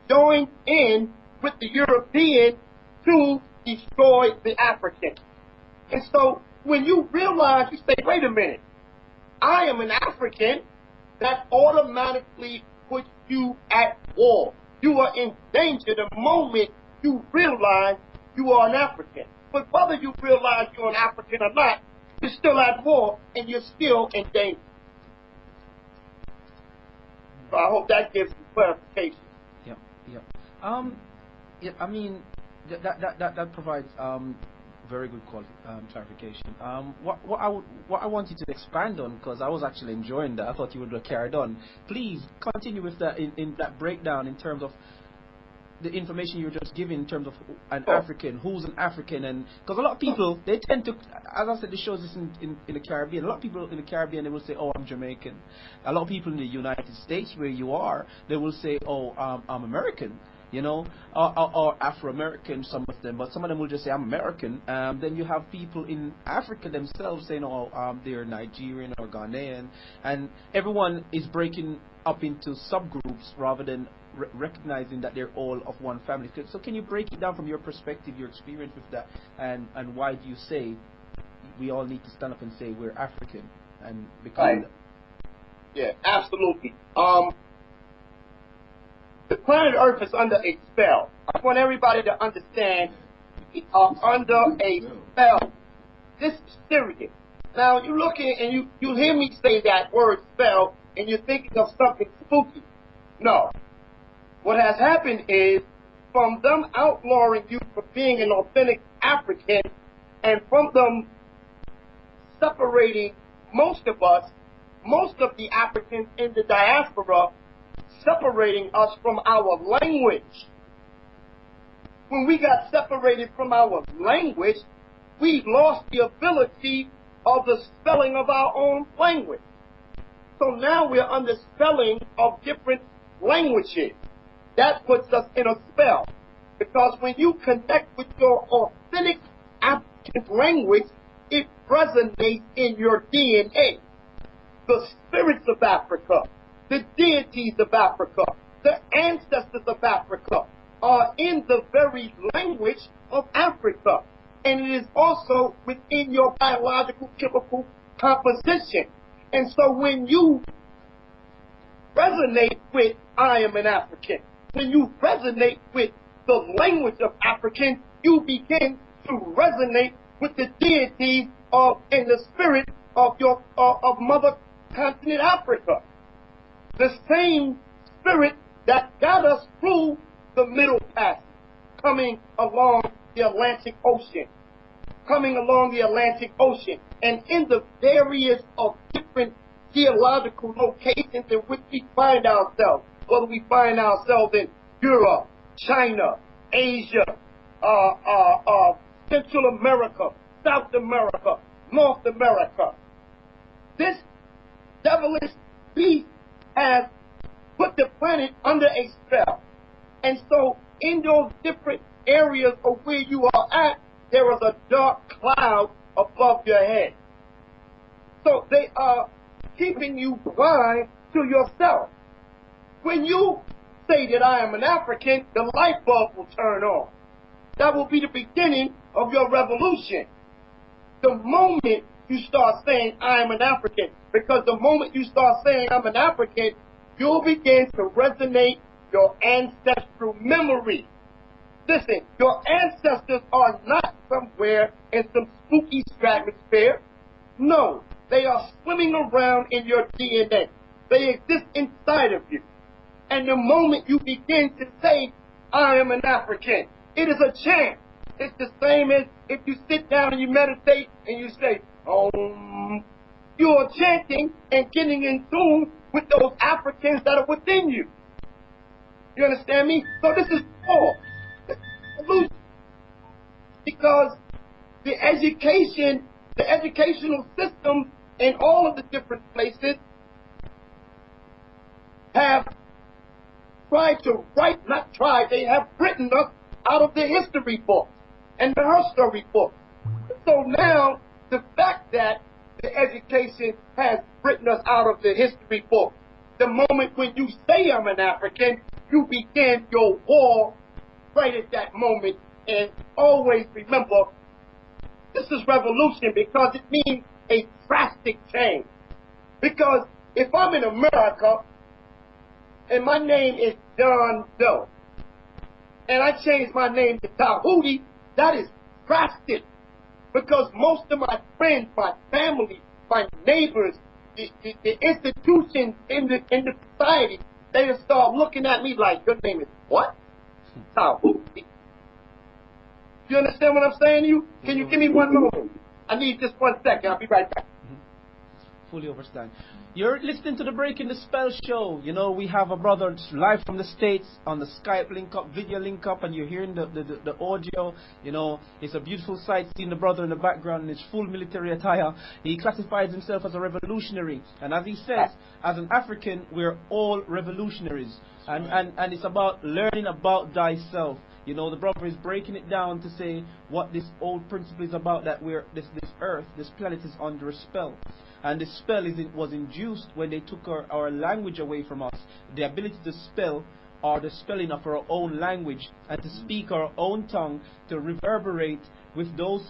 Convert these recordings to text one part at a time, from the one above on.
joined in with the European to destroy the African. And so when you realize, you say, wait a minute, I am an African, that automatically puts you at war. You are in danger the moment you realize you are an African. But whether you realize you're an African or not, you're still at war and you're still in danger. So I hope that gives some clarification. Yeah. Yeah. I mean, that provides very good clarification. What I want you to expand on, because I was actually enjoying that. I thought you would have carried on. Please continue with that in that breakdown in terms of the information you were just giving in terms of an African, who's an African, and because a lot of people, they tend to, as I said, this shows this in the Caribbean. A lot of people in the Caribbean, they will say, oh, I'm Jamaican. A lot of people in the United States, where you are, they will say, oh, I'm American, you know, or Afro-American, some of them, but some of them will just say, I'm American. Then you have people in Africa themselves saying, oh, they're Nigerian or Ghanaian, and everyone is breaking up into subgroups rather than recognizing that they're all of one family. So can you break it down from your perspective, your experience with that, and why do you say we all need to stand up and say we're African and become right. Yeah, absolutely. The planet Earth is under a spell. I want everybody to understand we are under a spell. This is serious. Now you look at and you hear me say that word spell and you're thinking of something spooky. No. What has happened is, from them outlawing you for being an authentic African, and from them separating most of us, most of the Africans in the diaspora, separating us from our language. When we got separated from our language, we lost the ability of the spelling of our own language. So now we're under spelling of different languages. That puts us in a spell. Because when you connect with your authentic African language, it resonates in your DNA. The spirits of Africa, the deities of Africa, the ancestors of Africa are in the very language of Africa. And it is also within your biological chemical composition. And so when you resonate with I am an African, when you resonate with the language of African, you begin to resonate with the deity of and the spirit of your of Mother Continent Africa. The same spirit that got us through the Middle Passage, coming along the Atlantic Ocean, and in the various of different geological locations in which we find ourselves, whether we find ourselves in Europe, China, Asia, Central America, South America, North America. This devilish beast has put the planet under a spell. And so in those different areas of where you are at, there is a dark cloud above your head. So they are keeping you blind to yourself. When you say that I am an African, the light bulb will turn on. That will be the beginning of your revolution. The moment you start saying I am an African, because the moment you start saying I'm an African, you'll begin to resonate your ancestral memory. Listen, your ancestors are not somewhere in some spooky stratosphere. No, they are swimming around in your DNA. They exist inside of you. And the moment you begin to say, I am an African, it is a chant. It's the same as if you sit down and you meditate and you say, you are chanting and getting in tune with those Africans that are within you. You understand me? So this is all. Because the educational system in all of the different places have tried to write, not tried, they have written us out of the history book and the her story book. So now, the fact that the education has written us out of the history book, the moment when you say I'm an African, you begin your war right at that moment. And always remember, this is revolution because it means a drastic change. Because if I'm in America and my name is John Doe, and I change my name to Tahuti, that is drastic. Because most of my friends, my family, my neighbors, the institutions in the society, they just start looking at me like, your name is what? Tahuti. You understand what I'm saying to you? Can you give me one moment? I need just 1 second. I'll be right back. Fully understand. You're listening to the Breaking the Spell show. You know, we have a brother live from the States on the Skype link up, video link up, and you're hearing the audio. You know, it's a beautiful sight seeing the brother in the background in his full military attire. He classifies himself as a revolutionary. And as he says, as an African, we're all revolutionaries. And it's about learning about thyself. You know, the brother is breaking it down to say what this old principle is about, that we're this earth, this planet is under a spell. And the spell was induced when they took our language away from us. The ability to spell, or the spelling of our own language, and to speak our own tongue, to reverberate with those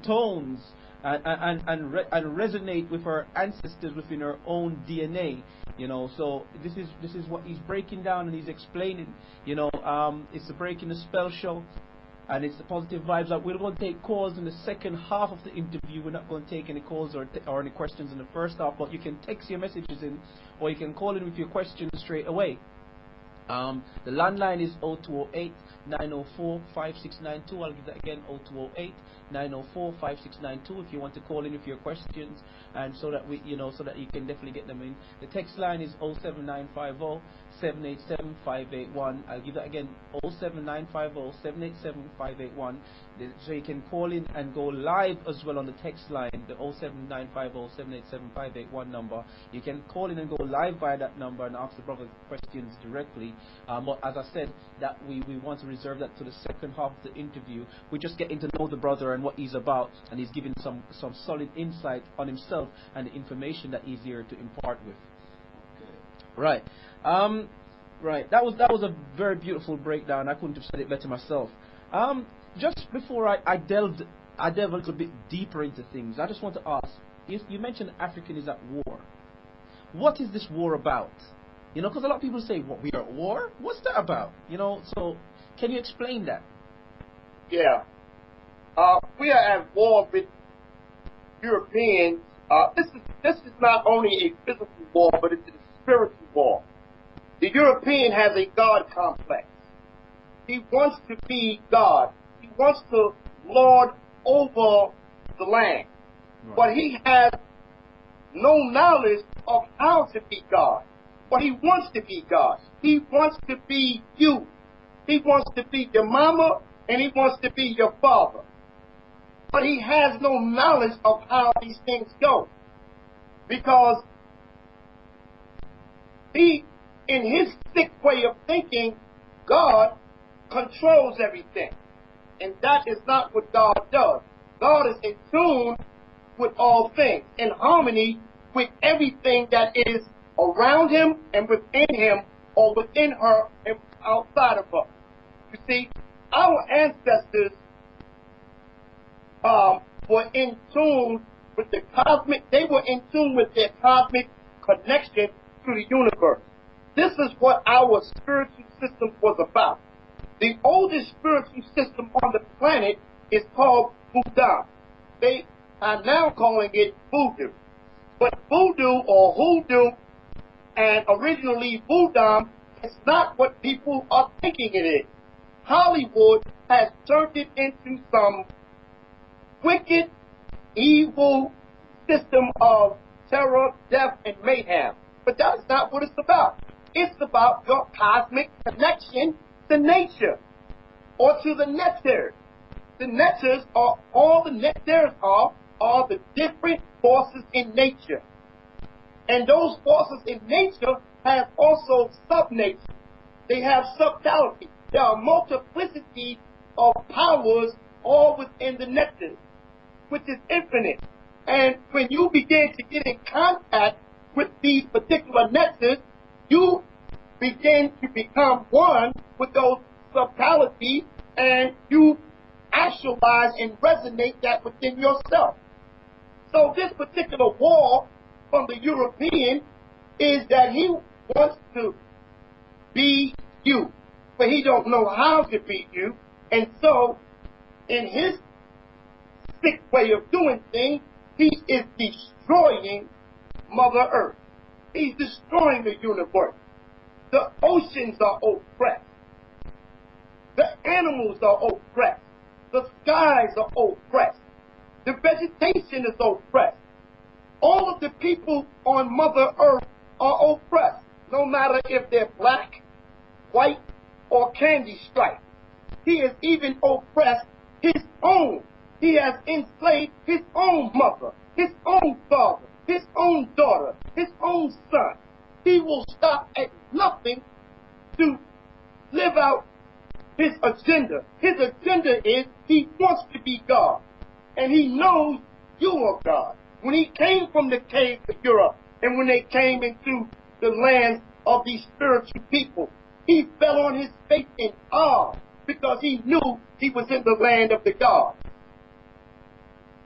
tones, and resonate with our ancestors within our own DNA. You know, so this is what he's breaking down and he's explaining. You know, it's the Breaking the Spell show. And it's the positive vibes. We're going to take calls in the second half of the interview. We're not going to take any calls or any questions in the first half. But you can text your messages in, or you can call in with your questions straight away. The landline is 0208 904 5692. I'll give that again, 0208 904 5692. If you want to call in with your questions, and so that so that you can definitely get them in. The text line is 07950 787 581. I'll give that again, 07950 787 581. So you can call in and go live as well on the text line, the 07950 787 581 number. You can call in and go live via that number and ask the brother questions directly. But as I said, that we want to reserve that to the second half of the interview. We're just getting to know the brother and what he's about, and he's giving some solid insight on himself and the information that he's here to impart with. Okay. Right. Right. That was a very beautiful breakdown. I couldn't have said it better myself. Just before I delve a little bit deeper into things, I just want to ask, you mentioned African is at war. What is this war about? You know, because a lot of people say, "What, we are at war? What's that about?" You know, so can you explain that? Yeah. We are at war with Europeans. This is not only a physical war, but it's a spiritual war. The European has a God complex. He wants to be God. He wants to lord over the land. Right. But he has no knowledge of how to be God. But he wants to be God. He wants to be you. He wants to be your mama, and he wants to be your father. But he has no knowledge of how these things go. Because he, in his sick way of thinking, God controls everything. And that is not what God does. God is in tune with all things, in harmony with everything that is around him and within him, or within her and outside of her. You see, our ancestors were in tune with the cosmic, they were in tune with their cosmic connection to the universe. This is what our spiritual system was about. The oldest spiritual system on the planet is called Buddha. They are now calling it Voodoo. But Voodoo or Hoodoo and originally Buddha is not what people are thinking it is. Hollywood has turned it into some wicked, evil system of terror, death, and mayhem. But that's not what it's about. It's about your cosmic connection to nature, or to the nectar. The nectars are all the nectars are the different forces in nature. And those forces in nature have also sub-nature. They have subtlety. There are multiplicity of powers all within the nectar, which is infinite. And when you begin to get in contact with these particular nectars, you begin to become one with those subtleties, and you actualize and resonate that within yourself. So this particular wall from the European is that he wants to be you, but he don't know how to be you. And so in his sick way of doing things, he is destroying Mother Earth. He's destroying the universe. The oceans are oppressed. The animals are oppressed. The skies are oppressed. The vegetation is oppressed. All of the people on Mother Earth are oppressed, no matter if they're black, white, or candy striped. He has even oppressed his own. He has enslaved his own mother, his own father, his own daughter, his own son. He will stop at nothing to live out his agenda. His agenda is he wants to be God. And he knows you are God. When he came from the caves of Europe, and when they came into the land of these spiritual people, he fell on his face in awe, because he knew he was in the land of the gods.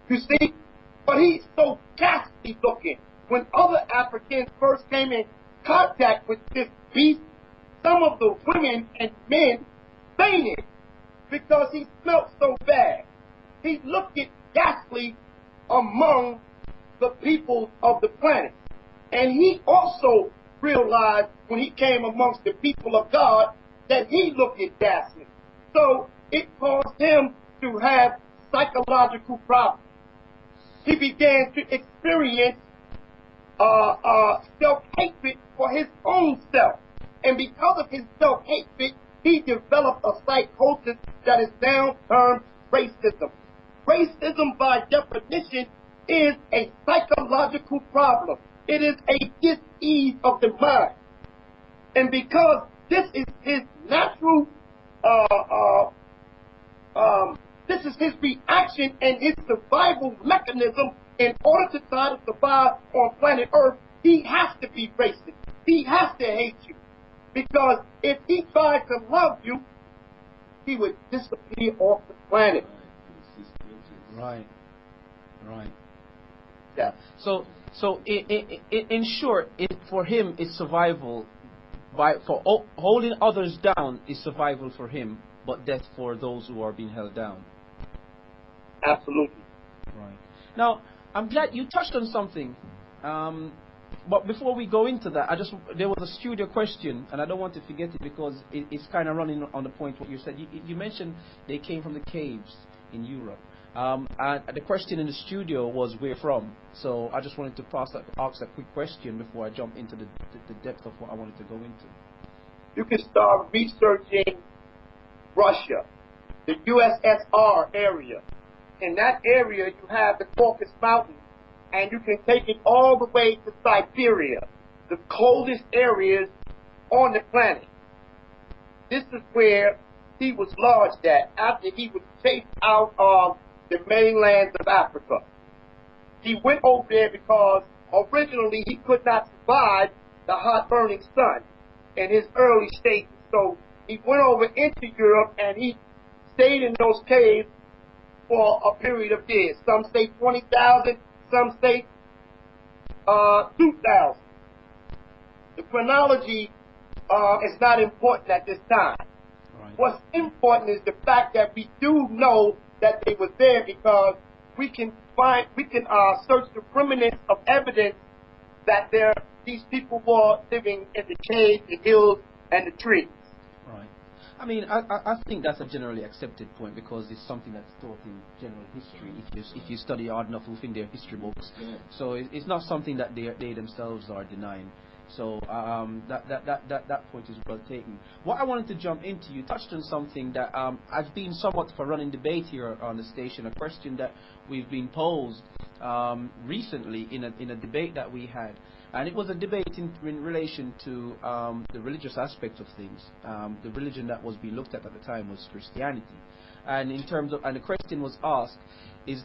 You see? But he's so ghastly looking. When other Africans first came in contact with this beast, some of the women and men fainted because he smelled so bad. He looked ghastly among the people of the planet. And he also realized when he came amongst the people of God that he looked ghastly. So it caused him to have psychological problems. He began to experience self-hatred for his own self. And because of his self-hatred, he developed a psychosis that is now termed racism. Racism, by definition, is a psychological problem. It is a dis-ease of the mind. And because this is his natural, this is his reaction and his survival mechanism in order to try to survive on planet Earth, he has to be racist. He has to hate you. Because if he tried to love you, he would disappear off the planet. Right. Yeah. So in short, for him, it's survival. For holding others down is survival for him, but death for those who are being held down. Absolutely. Right. Now, I'm glad you touched on something. But before we go into that, there was a studio question, and I don't want to forget it because it's kind of running on the point what you said. You mentioned they came from the caves in Europe. And the question in the studio was where from. So I just wanted to ask that quick question before I jump into the depth of what I wanted to go into. You can start researching Russia, the USSR area. In that area, you have the Caucasus Mountains, and you can take it all the way to Siberia, the coldest areas on the planet. This is where he was lodged at after he was chased out of the mainlands of Africa. He went over there because originally he could not survive the hot burning sun in his early stages. So he went over into Europe and he stayed in those caves for a period of years. Some say 20,000, some say 2,000. The chronology is not important at this time. Right. What's important is the fact that we do know that they were there because we can search the remnants of evidence that these people were living in the caves, the hills, and the trees. Right. I mean, I think that's a generally accepted point because it's something that's taught in general history if you study hard enough within their history books. So it's not something that they themselves are denying. So that point is well taken. What I wanted to jump into, you touched on something that has been somewhat of a running debate here on the station, a question that we've been posed recently in a debate that we had. And it was a debate in relation to the religious aspect of things. The religion that was being looked at the time was Christianity. And in terms of, and the question was asked, is